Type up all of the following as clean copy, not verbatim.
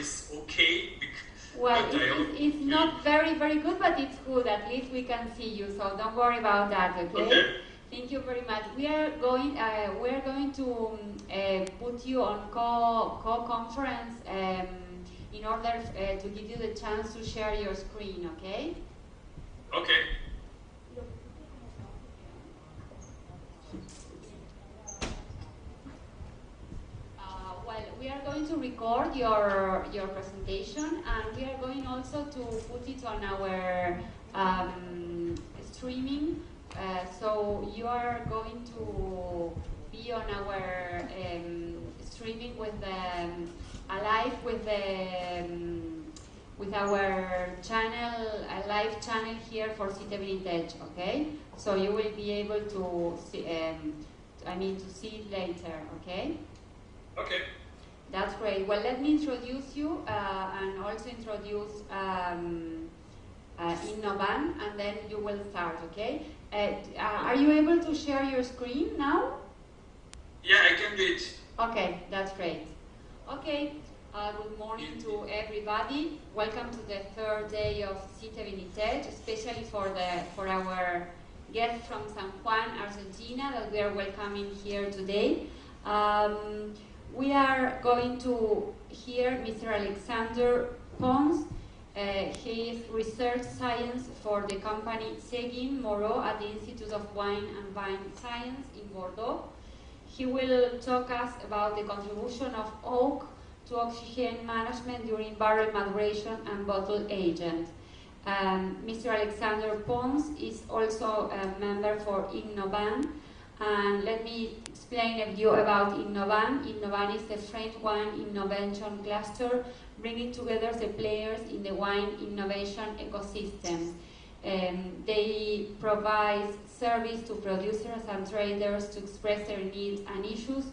is okay. Well, it's not very, very good, but it's good. At least we can see you, so don't worry about that, okay? Okay. Thank you very much. We are going to put you on co-conference in order to give you the chance to share your screen, okay? Okay. Well, we are going to record your presentation, and we are going also to put it on our streaming. So you are going to be on our streaming with alive with our channel, a live channel here for Sitevinitech, okay? So you will be able to see, to see it later, okay? Okay. That's great. Well, let me introduce you and also introduce Innovan, and then you will start, okay? Are you able to share your screen now? Yeah, I can do it. Okay, that's great. Okay, good morning to everybody. Welcome to the third day of Sitevinitech, especially for our guest from San Juan, Argentina, that we are welcoming here today. We are going to hear Mr. Alexander Pons. He is research science for the company Seguin Moreau at the Institute of Wine and Vine Science in Bordeaux. He will talk us about the contribution of oak to oxygen management during barrel maturation and bottle aging. Mr. Alexander Pons is also a member for Innovan. And let me explain a few about Innovan. Innovan is the French wine innovation cluster, bringing together the players in the wine innovation ecosystem. They provide service to producers and traders to express their needs and issues,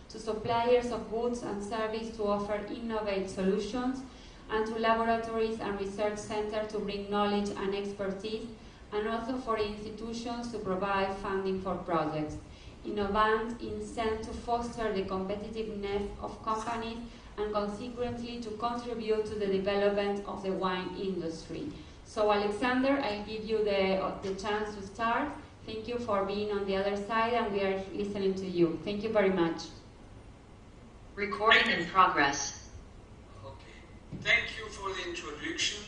to suppliers of goods and service to offer innovative solutions, and to laboratories and research centers to bring knowledge and expertise, and also for institutions to provide funding for projects. Innovan intends to foster the competitiveness of companies and consequently to contribute to the development of the wine industry. So Alexander, I'll give you the chance to start. Thank you for being on the other side, and we are listening to you. Thank you very much. Recording in progress. Okay. Thank you for the introduction.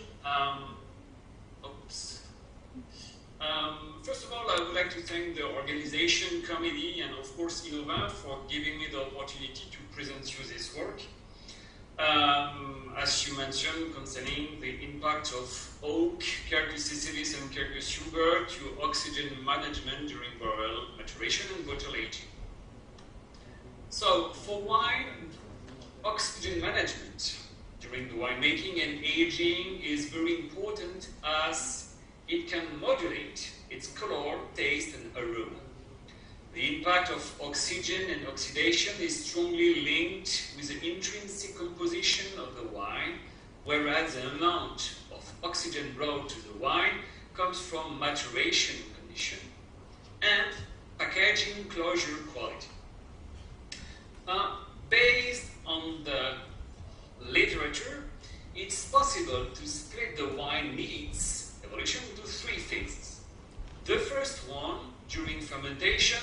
First of all, I would like to thank the organization committee and of course Innovan for giving me the opportunity to present you this work. As you mentioned, concerning the impact of oak, Quercus sessilis and Quercus sugar to oxygen management during barrel maturation and bottle aging. So, for wine, oxygen management during the winemaking and aging is very important as it can modulate its color, taste, and aroma. The impact of oxygen and oxidation is strongly linked with the intrinsic composition of the wine, whereas the amount of oxygen brought to the wine comes from maturation condition and packaging closure quality. Based on the literature, it's possible to split the wine needs evolution into three phases. The first one, during fermentation,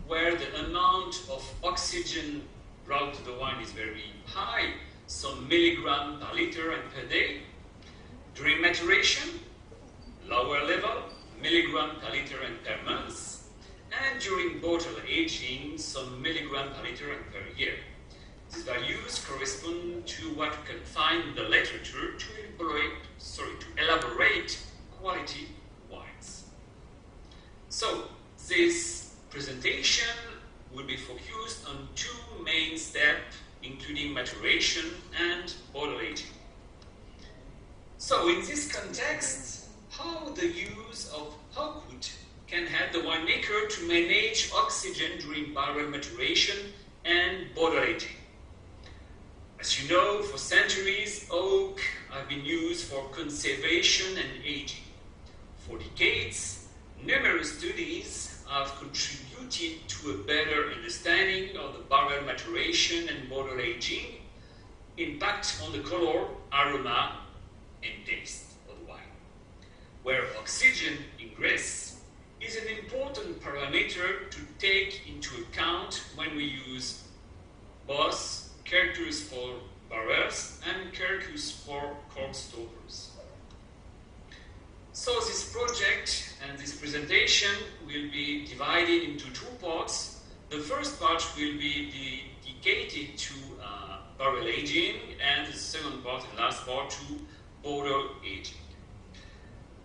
where the amount of oxygen brought to the wine is very high, some milligram per liter and per day. During maturation, lower level, milligram per liter and per month. And during bottle aging, some milligram per liter and per year. These values correspond to what you can find in the literature to elaborate quality wines. So, this presentation will be focused on two main steps, including maturation and bottle aging. So, in this context, how the use of output can help the winemaker to manage oxygen during barrel maturation and bottle aging. As you know, for centuries, oak have been used for conservation and aging. For decades, numerous studies have contributed to a better understanding of the barrel maturation and bottle aging, impact on the color, aroma, and taste of the wine. Where oxygen ingress is an important parameter to take into account when we use both characters for barrels and characters for cork stoppers. So this project and this presentation will be divided into two parts. The first part will be dedicated to barrel aging, and the second part and last part to bottle aging.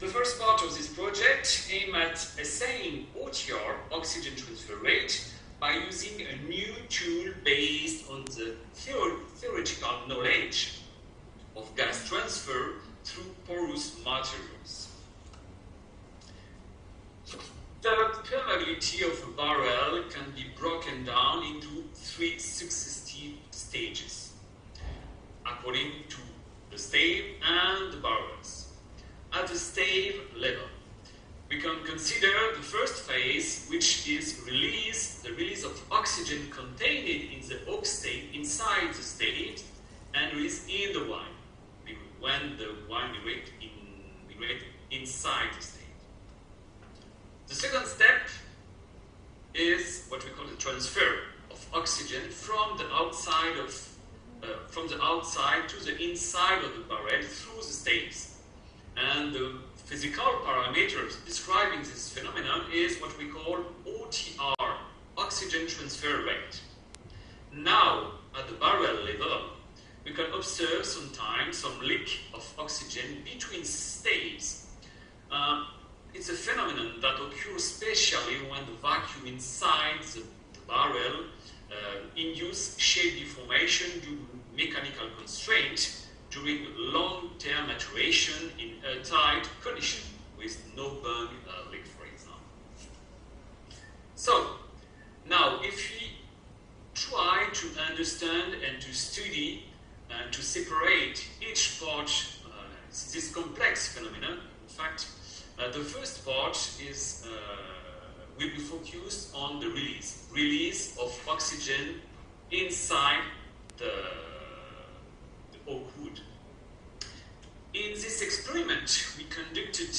The first part of this project aims at assessing OTR, oxygen transfer rate, by using a new tool based on the theoretical knowledge of gas transfer through porous materials. The permeability of a barrel can be broken down into three successive stages, according to the stave and the barrels. At the stave level, we can consider the first phase, which is the release of oxygen contained in the oak state inside the stave and released in the wine, when the wine migrates inside the stave. The second step is what we call the transfer of oxygen from the outside to the inside of the barrel through the staves. And the physical parameters describing this phenomenon is what we call OTR, oxygen transfer rate. Now, at the barrel level, we can observe sometimes some leak of oxygen between staves. It's a phenomenon that occurs especially when the vacuum inside the barrel induces shape deformation due to mechanical constraint during long-term maturation in a tight condition with no bung leak, for example. So, now if we try to understand and to study and to separate each part, this complex phenomenon, in fact, the first part is will be focused on the release of oxygen inside the oak wood. In this experiment we conducted,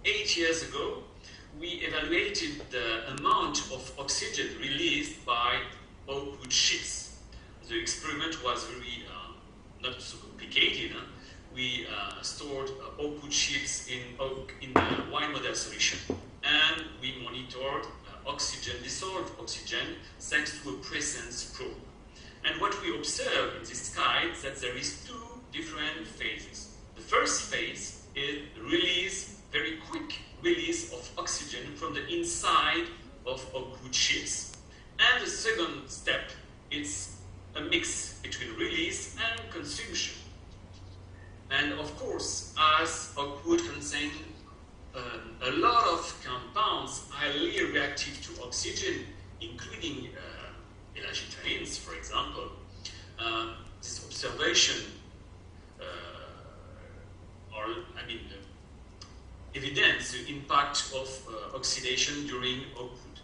8 years ago, we evaluated the amount of oxygen released by oak wood chips. The experiment was very not so complicated. We stored oak wood chips in wine model solution, and we monitored dissolved oxygen thanks to a presence probe. And what we observe in this guide is that there is two different phases. The first phase is very quick release of oxygen from the inside of oak wood chips, and the second step is a mix between release and consumption. And of course, as oak wood contains a lot of compounds highly reactive to oxygen, including elagitanins, for example, this observation evidence the impact of oxidation during oak wood.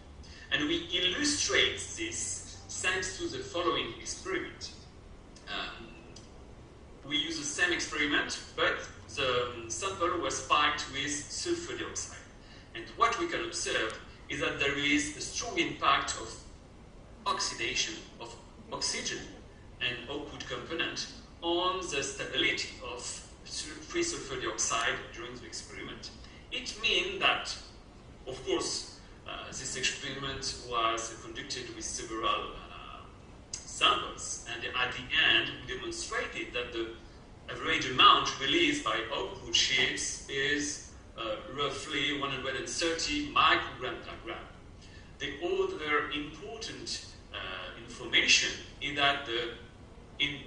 And we illustrate this thanks to the following experiment. We use the same experiment, but the sample was spiked with sulfur dioxide. And what we can observe is that there is a strong impact of oxidation of oxygen and oak wood component on the stability of free sulfur dioxide during the experiment. It means that, of course, this experiment was conducted with several samples, and at the end we demonstrated that the average amount released by oak wood chips is roughly 130 microgram per gram. The other important information is that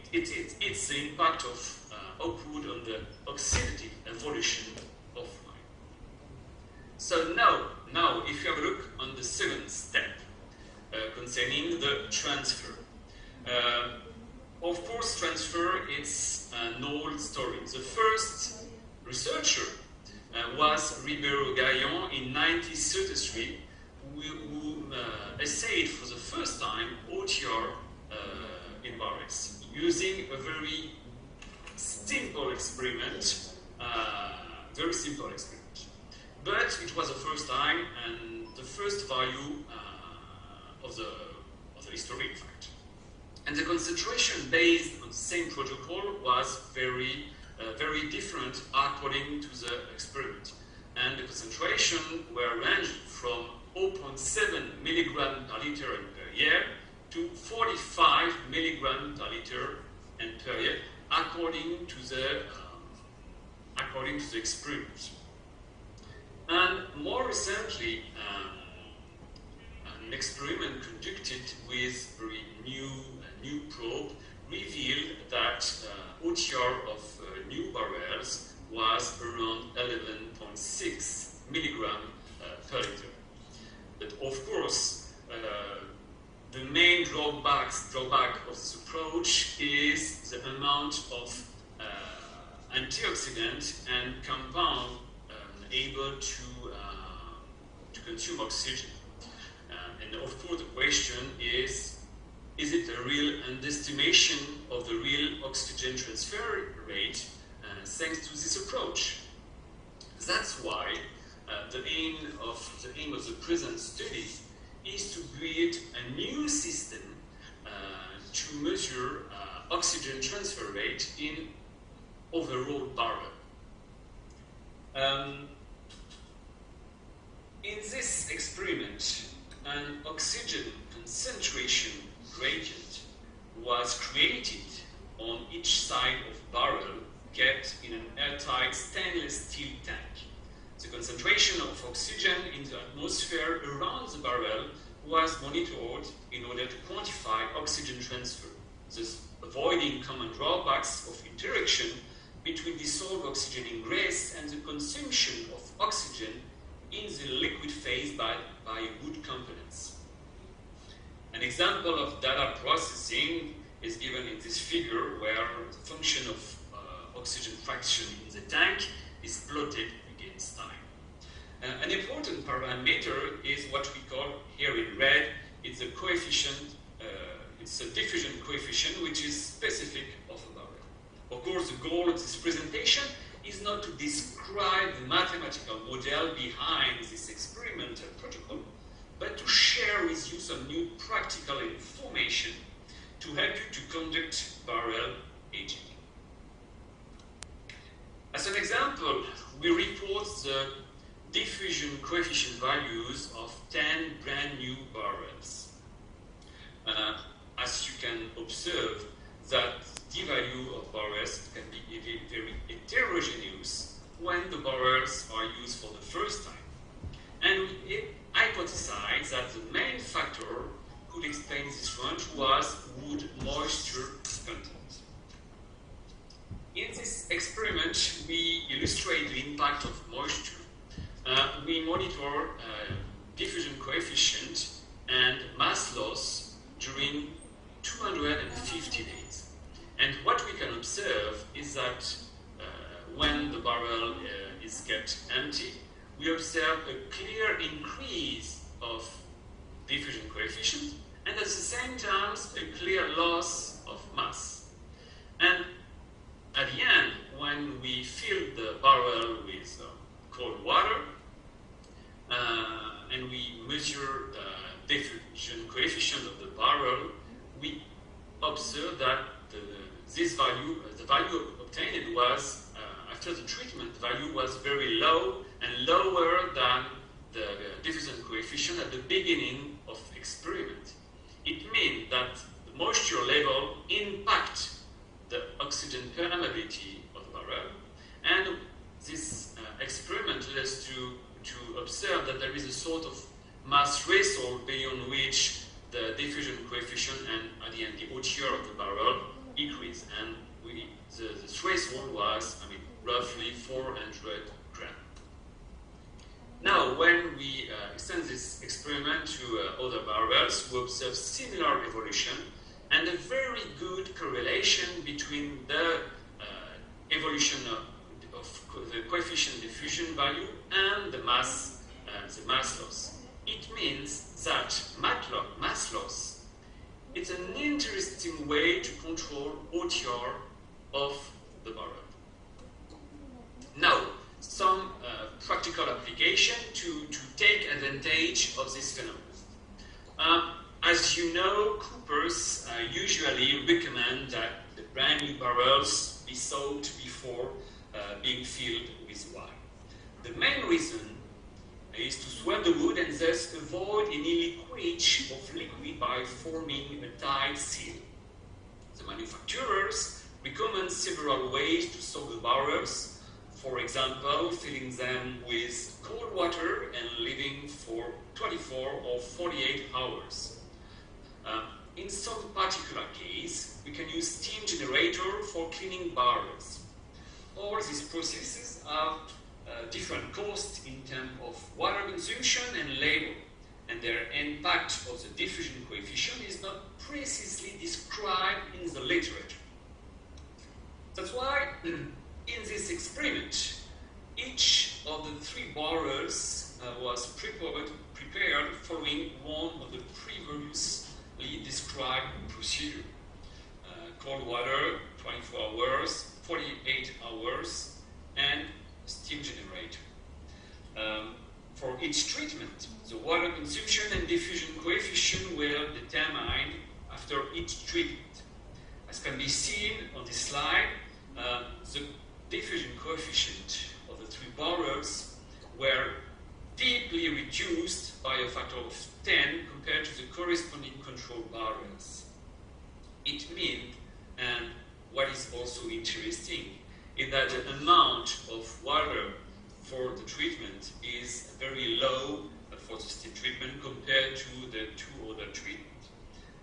it's the impact of oak wood on the oxidative evolution of wine. So now if you have a look on the second step concerning the transfer. Of course, transfer is an old story. The first researcher was Ribeiro-Gaillon in 1933, who essayed for the first time OTR in barrels. using a very simple experiment, But it was the first time and the first value of the history, in fact. And the concentration based on the same protocol was very different according to the experiment. And the concentration were ranged from 0.7 milligram per liter and per year to 45 milligram per liter and per year, according to the experiment. And more recently, an experiment conducted with a new probe revealed that OTR of new barrels was around 11.6 milligram per liter. But of course, the main drawback of this approach is the amount of antioxidant and compound able to consume oxygen. And of course, the question is it a real underestimation of the real oxygen transfer rate thanks to this approach? That's why the aim of the present study is to build a new system to measure oxygen transfer rate in overall barrel. In this experiment, an oxygen concentration gradient was created on each side of barrel kept in an airtight stainless steel tank. The concentration of oxygen in the atmosphere around the barrel was monitored in order to quantify oxygen transfer, thus avoiding common drawbacks of interaction between dissolved oxygen ingress and the consumption of oxygen in the liquid phase by wood components. An example of data processing is given in this figure, where the function of oxygen fraction in the tank is plotted against time. An important parameter is what we call here in red, it's a coefficient, it's a diffusion coefficient which is specific of a barrel. Of course, the goal of this presentation is not to describe the mathematical model behind this experimental protocol, but to share with you some new practical information to help you to conduct barrel aging. As an example, we report the diffusion coefficient values of 10 brand new barrels. As you can observe, that the value of barrels can be very heterogeneous when the barrels are used for the first time. And we hypothesized that the main factor could explain this range was wood moisture content. In this experiment, we illustrate the impact of moisture. We monitor diffusion coefficient and mass loss during 250 days. And what we can observe is that when the barrel is kept empty, we observe a clear increase of diffusion coefficient and at the same time a clear loss of mass. And at the end, when we fill the barrel with cold water and we measure the diffusion coefficient of the barrel, we observe that the value obtained was, after the treatment, the value was very low and lower than the diffusion coefficient at the beginning of experiment. It means that the moisture level impact the oxygen permeability of the barrel, and this experiment led us to observe that there is a sort of mass threshold beyond which the diffusion coefficient and at the end the OTR of the barrel increase, and the threshold was roughly 400 grams. Now, when we extend this experiment to other barrels, we observe similar evolution and a very good correlation between the evolution of the coefficient diffusion value and the mass loss. It means that mass loss it's an interesting way to control OTR of the barrel. Now, some practical application to take advantage of this phenomenon. As you know, coopers usually recommend that the brand new barrels be soaked before being filled with wine. The main reason is to swell the wood and thus avoid any leakage of liquid by forming a tight seal. The manufacturers recommend several ways to soak the barrels. For example, filling them with cold water and leaving for 24 or 48 hours. In some particular case, we can use steam generator for cleaning barrels. All these processes have different costs in terms of water consumption and labor, and their impact of the diffusion coefficient is not precisely described in the literature. That's why, in this experiment, each of the 3 barrels was prepared following one of the previously described procedure. Cold water, 24 hours, 48 hours, and steam generator. For each treatment, the water consumption and diffusion coefficient were determined after each treatment. As can be seen on this slide, the diffusion coefficient of the 3 barrels were deeply reduced by a factor of 10 compared to the corresponding control barrels. It means, and what is also interesting, is that the amount of water for the treatment is very low for the steam treatment compared to the 2 other treatments.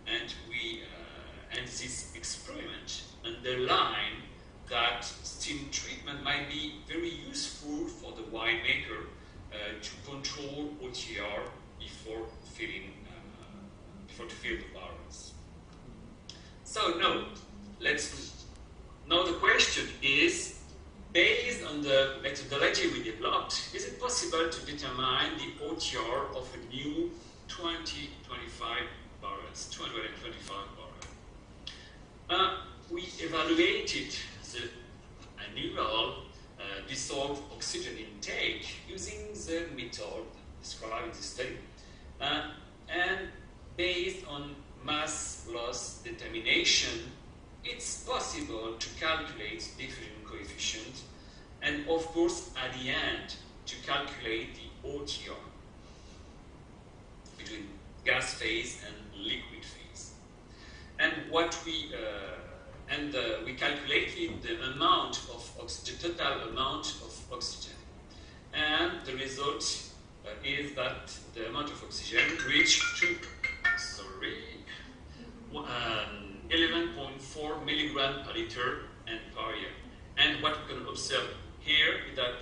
And this experiment underline that steam treatment might be very useful for the winemaker to control OTR before to fill the barrels. So now the question is, based on the methodology we developed, is it possible to determine the OTR of a new 225 barrels? We evaluated the annual dissolved oxygen intake using the method described in the study. And based on mass loss determination, it's possible to calculate diffusion coefficient and, of course, at the end, to calculate the OTR between gas phase and liquid phase. And we calculated the amount of oxygen, total amount of oxygen. And the result is that the amount of oxygen reached 11.4 milligram per liter and per year. And what we can observe here is that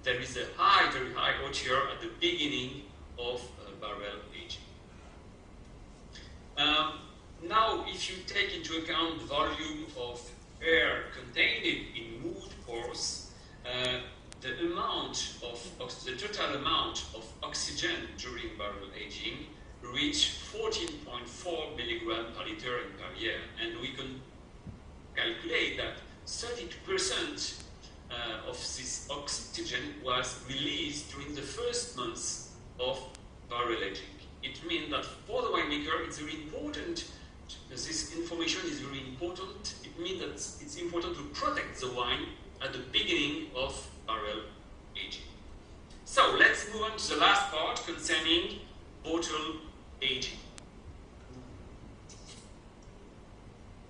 there is a very high OTR at the beginning of barrel aging. Now, if you take into account the volume of air contained in wood pores, the total amount of oxygen during barrel aging reached 14.4 milligram per liter and per year, and we can calculate that 32% of this oxygen was released during the first months of barrel aging. It means that for the winemaker, it's very important. This information is very important. It means that it's important to protect the wine at the beginning of barrel aging. So let's move on to the last part concerning bottle aging.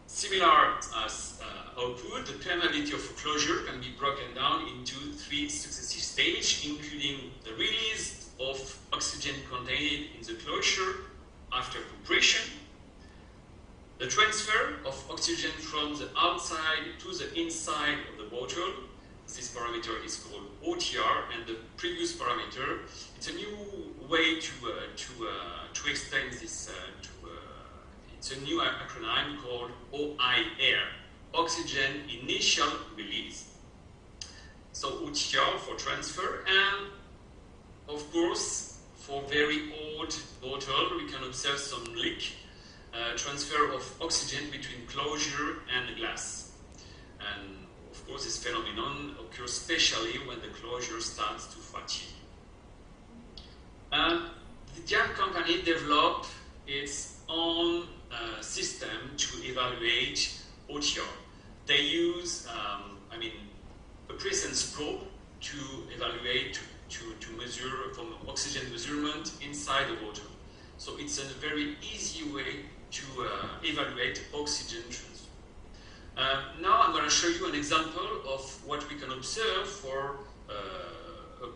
Similar as output, the permeability of closure can be broken down into 3 successive stages, including the release of oxygen contained in the closure after compression, the transfer of oxygen from the outside to the inside of the bottle. This parameter is called OTR, and the previous parameter, it's a new way to explain this. It's a new acronym called OIR, Oxygen Initial Release. So OTR for transfer, and of course, for very old bottle, we can observe some leak transfer of oxygen between closure and glass. And of course, this phenomenon occurs especially when the closure starts to fatigue. The Jam company developed its own system to evaluate OTR. They use, a presence probe to evaluate, to measure from oxygen measurement inside the water. So it's a very easy way to evaluate oxygen transfer. Now I'm going to show you an example of what we can observe for a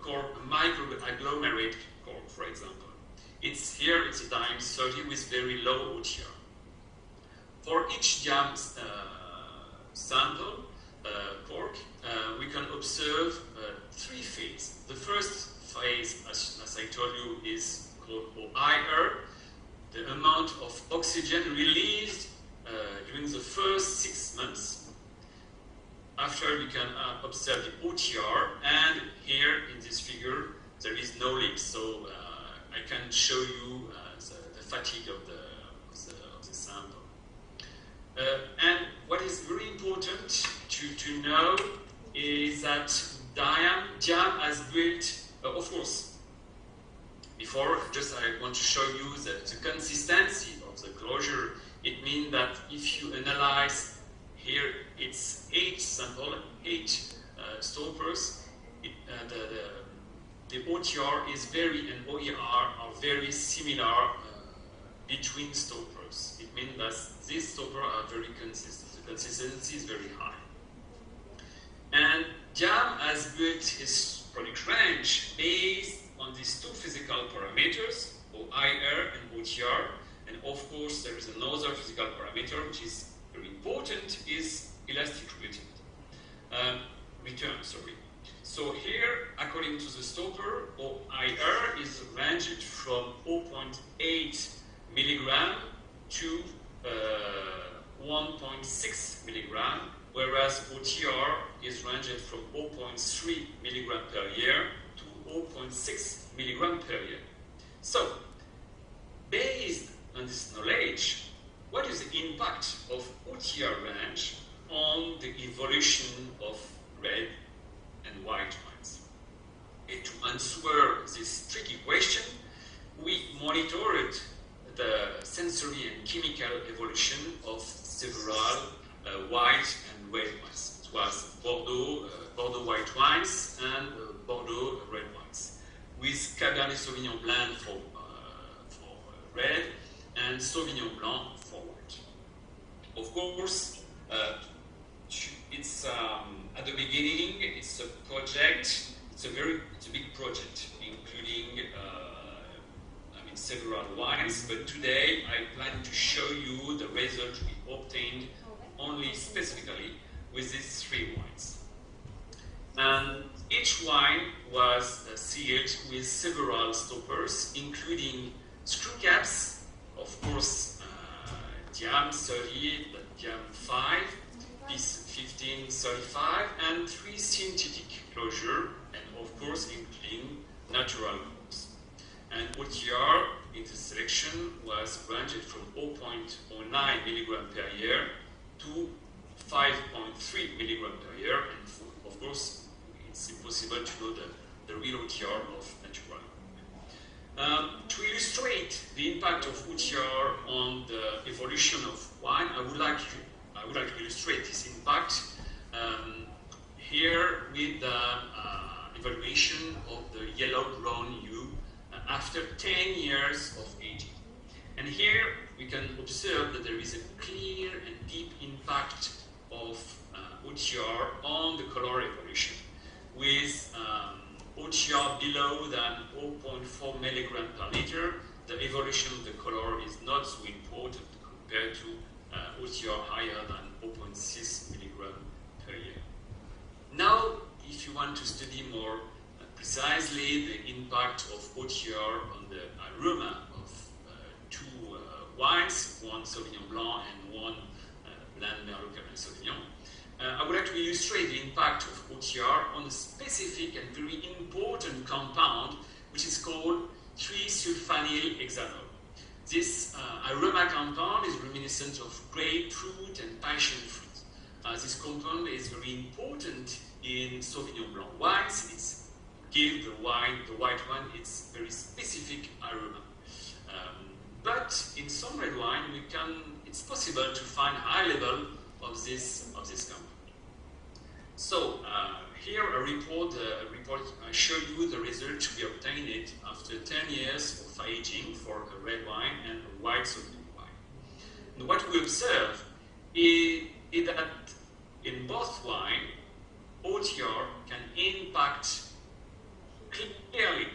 microagglomerate core, for example. It's a diameter 30 with very low OTR. For each Jam sample cork, we can observe three phases. The first phase, as I told you, is called OIR, the amount of oxygen released during the first 6 months. After, we can observe the OTR, and here in this figure there is no leak, so I can show you the fatigue of the sample. And what is very important to know is that Jam has built, of course, before, just I want to show you the consistency of the closure. It means that if you analyze here, it's 8 stoppers. The OTR is and OER are very similar between stoppers. It means that these stoppers are very consistent. The consistency is very high. And Jam has built its product range based on these two physical parameters, OIR and OTR. And of course, there is another physical parameter which is very important, is elastic return. So here, according to the stopper, OIR is ranged from 0.8 milligram to 1.6 milligram, whereas OTR is ranged from 0.3 milligram per year to 0.6 milligram per year. So, based on this knowledge, what is the impact of OTR range on the evolution of red and white wines? And to answer this tricky question, we monitored the sensory and chemical evolution of several white and red wines. It was Bordeaux white wines and Bordeaux red wines, with Cabernet Sauvignon Blanc for red and Sauvignon Blanc for white. Of course, it's at the beginning, it's a project. It's a big project, including several wines. But today, I plan to show you the result we obtained only specifically with these 3 wines. And each wine was sealed with several stoppers, including screw caps, of course, Jam 30, Jam 5, piece 15, 35, and 3 synthetic closure, and of course, including natural corks. And OTR in the selection was ranged from 0.09 milligram per year to 5.3 milligram per year, and of course, it's impossible to know the real OTR of natural. To illustrate the impact of OTR on the evolution of wine, I would like to illustrate this impact here with the evaluation of the yellow-brown hue after 10 years of aging. And here we can observe that there is a clear and deep impact of OTR on the color evolution, with OTR below than 0.4 milligram per liter. The evolution of the color is not so important compared to OTR higher than 0.6 milligram per year. Now, if you want to study more precisely the impact of OTR on the aroma of 2 wines, one Sauvignon Blanc and one Blanc Merlot Cabernet Sauvignon, I would like to illustrate the impact of OTR on a specific and very important compound which is called 3-sulfanyl hexanol. This aroma compound is reminiscent of grapefruit and passion fruit. This compound is very important in Sauvignon Blanc wines. It's give the white wine its very specific aroma. But in some red wine, it's possible to find high level of this compound. So here a report show you the result we obtained after 10 years of aging for a red wine and a white Sauvignon wine. And what we observe is that in both wine, OTR can impact clearly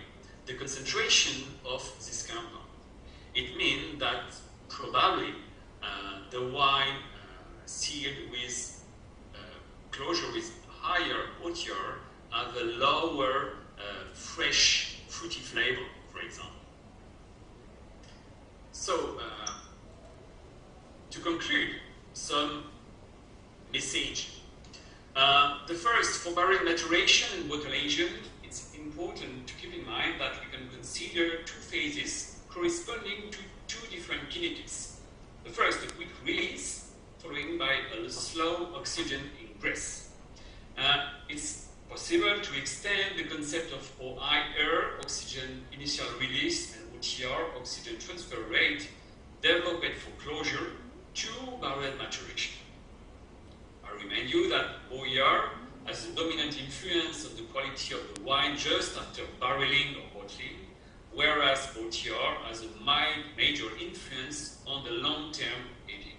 the concentration of this compound. It means that probably the wine sealed with closure with higher OTR have a lower fresh fruity flavor, for example. So, to conclude, some message. The first, for barrel maturation and bottle aging, it's important to keep in mind that we can consider two phases corresponding to two different kinetics. The first, a quick release, followed by a slow oxygen ingress. It's possible to extend the concept of OIR, oxygen initial release, and OTR, oxygen transfer rate, developed for closure, to barrel maturation. I remind you that OIR has a dominant influence on the quality of the wine just after barreling or bottling, whereas OTR has a major influence on the long-term aging.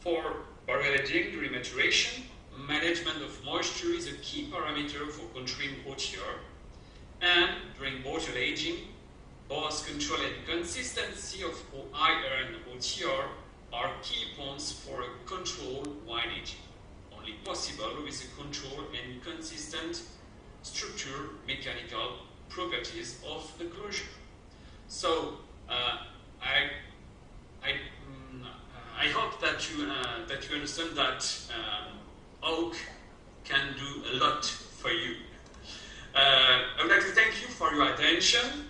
For barrel aging during maturation, management of moisture is a key parameter for controlling OTR, and during bottle aging, both control and consistency of OIR and OTR are key points for a controlled wine aging, only possible with a controlled and consistent structure, mechanical properties of the closure. So I hope that you understand that oak can do a lot for you. I would like to thank you for your attention.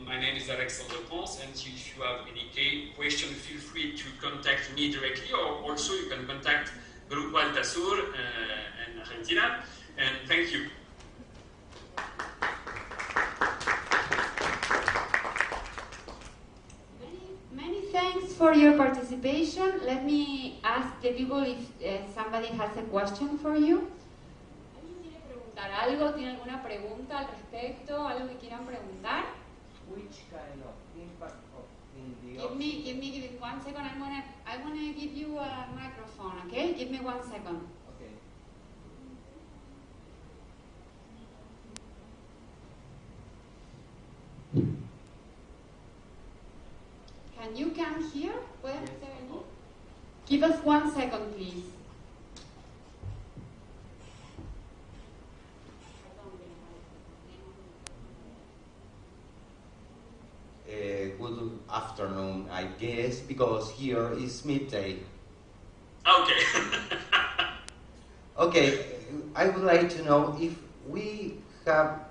My name is Alexandre Ponce, and if you have any question, feel free to contact me directly, or also you can contact Grupo Altasur in Argentina. And thank you. Many thanks for your participation. Let me ask the people if somebody has a question for you. ¿Alguien quiere preguntar algo? ¿Tiene alguna pregunta al respecto? ¿Algo que quieran preguntar? Which kind of impact in the Give me 1 second. I wanna give you a microphone, okay? Give me 1 second. Okay. Can you come here? ¿Pueden Yes. hacer venir? Give us 1 second, please. Good afternoon, I guess, because here is midday. Okay. Okay, I would like to know if we have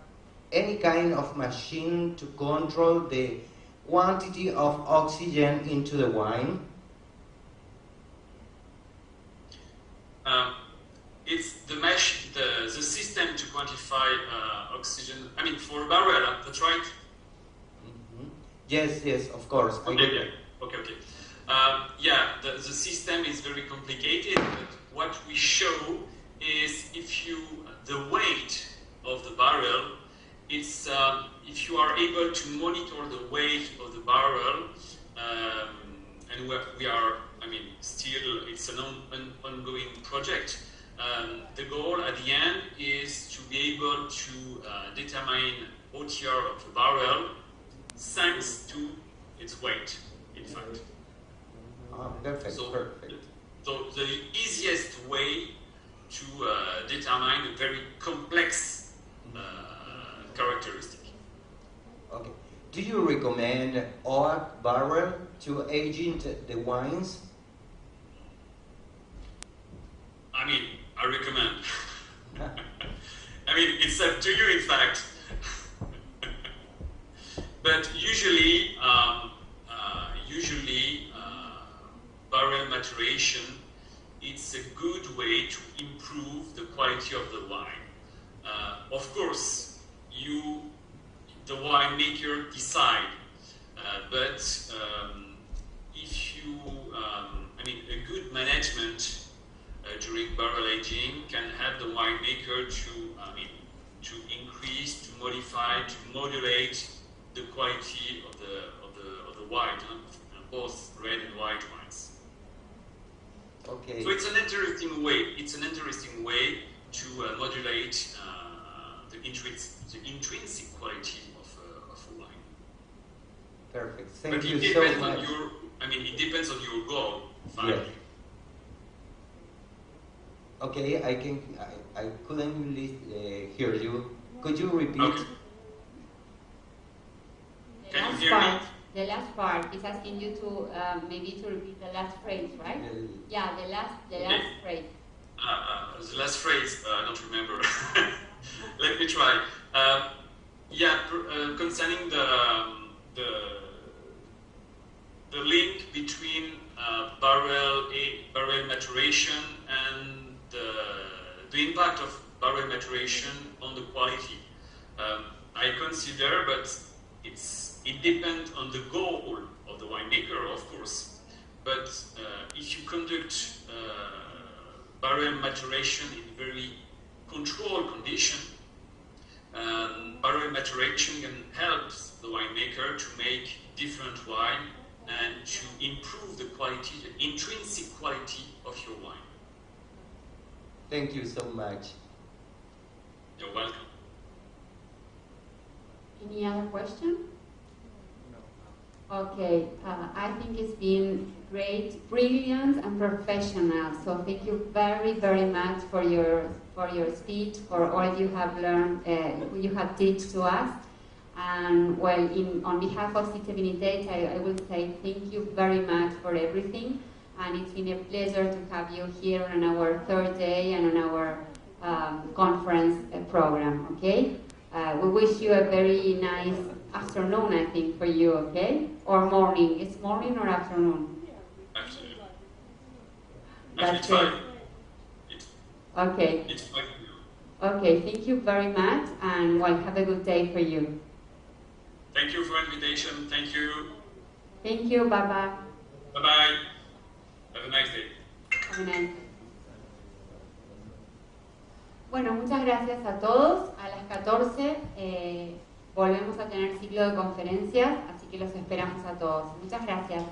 any kind of machine to control the quantity of oxygen into the wine. It's the system to quantify oxygen. I mean, for a barrel, that's right. Mm-hmm. Yes, of course. Okay. The system is very complicated, but what we show is the weight of the barrel, it's if you are able to monitor the weight of the barrel, and we are, still it's an ongoing project. The goal at the end is to be able to determine OTR of the barrel thanks to its weight, in fact. Perfect. So the easiest way to determine a very complex characteristic. Okay. Do you recommend oak barrel to aging the wines? I recommend. It's up to you, in fact. But usually, barrel maturation, it's a good way to improve the quality of the wine. Of course, the winemaker decide, but if you, a good management during barrel aging can help the winemaker to increase, to modify, to modulate the quality of the wine, both red and white wines. Okay. So it's an interesting way. It's an interesting way to modulate the intrinsic quality of a wine. Perfect. Thank but you it so depends much. on your. It depends on your goal. Finally. Yes. Okay, I couldn't hear you. Could you repeat? Okay. Can you hear me? The last part is asking you to maybe to repeat the last phrase, right? Yeah, the last phrase. The last phrase, I don't remember. Let me try. Concerning the link between barrel maturation and the impact of barrel maturation on the quality. I consider, but it depends on the goal of the winemaker, of course. But if you conduct barrel maturation in very controlled condition, barrel maturation can help the winemaker to make different wine and to improve the quality, the intrinsic quality of your wine. Thank you so much. You're welcome. Any other question? Okay, I think it's been great, brilliant, and professional. So thank you very, very much for your speech, for all you have learned, you have taught to us. And well, on behalf of Sitevinitech, I will say thank you very much for everything. And it's been a pleasure to have you here on our third day and on our conference program. Okay, we wish you a very nice afternoon, I think, for you, okay? Or morning. It's morning or afternoon? Actually, That's it's fine. Okay. It's fine. Okay, thank you very much, and well, have a good day for you. Thank you for the invitation. Thank you. Thank you. Bye-bye. Bye-bye. Have a nice day. Have a nice day. Bueno, muchas gracias a todos. A las 14 volvemos a tener ciclo de conferencias, así que los esperamos a todos. Muchas gracias.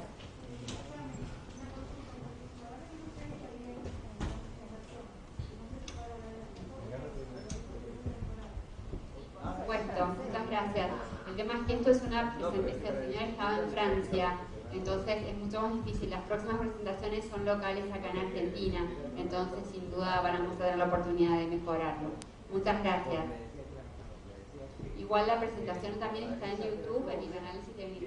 Por supuesto, muchas gracias. El tema es que esto es una presentación, el señor estaba en Francia, entonces es mucho más difícil. Las próximas presentaciones son locales acá en Argentina, entonces sin duda vamos a tener la oportunidad de mejorarlo. Muchas gracias. Igual la presentación también está en YouTube, en el canal Sitevinitech.